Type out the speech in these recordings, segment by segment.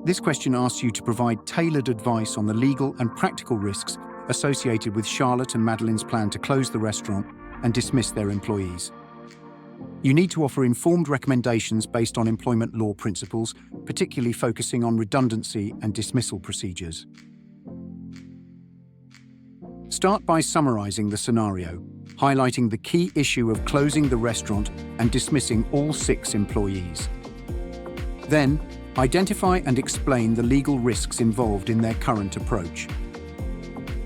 This question asks you to provide tailored advice on the legal and practical risks associated with Charlotte and Madeleine's plan to close the restaurant and dismiss their employees. You need to offer informed recommendations based on employment law principles, particularly focusing on redundancy and dismissal procedures. Start by summarizing the scenario, highlighting the key issue of closing the restaurant and dismissing all 6 employees. Then, identify and explain the legal risks involved in their current approach.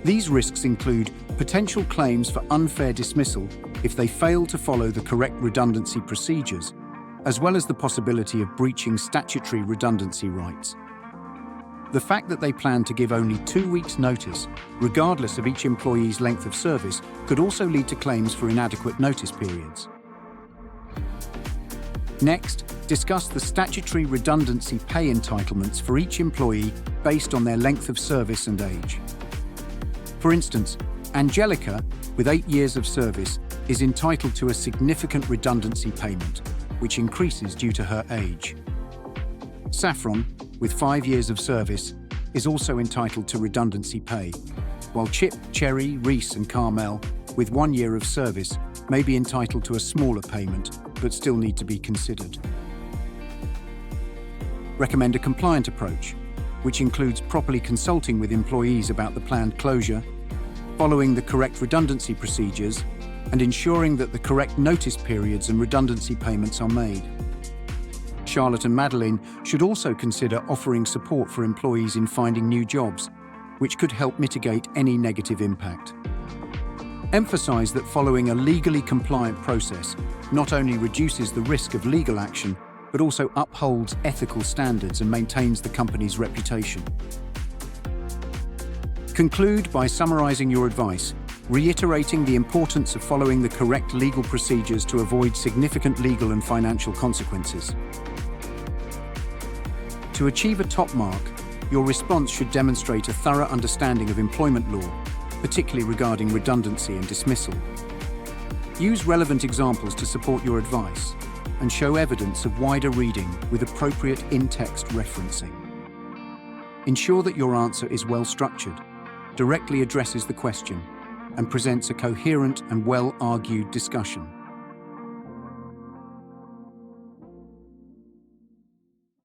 These risks include potential claims for unfair dismissal if they fail to follow the correct redundancy procedures, as well as the possibility of breaching statutory redundancy rights. The fact that they plan to give only 2 weeks' notice, regardless of each employee's length of service, could also lead to claims for inadequate notice periods. Next, discuss the statutory redundancy pay entitlements for each employee based on their length of service and age. For instance, Angelica, with 8 years of service, is entitled to a significant redundancy payment, which increases due to her age. Saffron, with 5 years of service, is also entitled to redundancy pay, while Chip, Cherry, Reese and Carmel, with 1 year of service, may be entitled to a smaller payment, but still need to be considered. Recommend a compliant approach, which includes properly consulting with employees about the planned closure, following the correct redundancy procedures, and ensuring that the correct notice periods and redundancy payments are made. Charlotte and Madeleine should also consider offering support for employees in finding new jobs, which could help mitigate any negative impact. Emphasize that following a legally compliant process not only reduces the risk of legal action, but also upholds ethical standards and maintains the company's reputation. Conclude by summarizing your advice, reiterating the importance of following the correct legal procedures to avoid significant legal and financial consequences. To achieve a top mark, your response should demonstrate a thorough understanding of employment law, particularly regarding redundancy and dismissal. Use relevant examples to support your advice, and show evidence of wider reading with appropriate in-text referencing. Ensure that your answer is well-structured, directly addresses the question, and presents a coherent and well-argued discussion.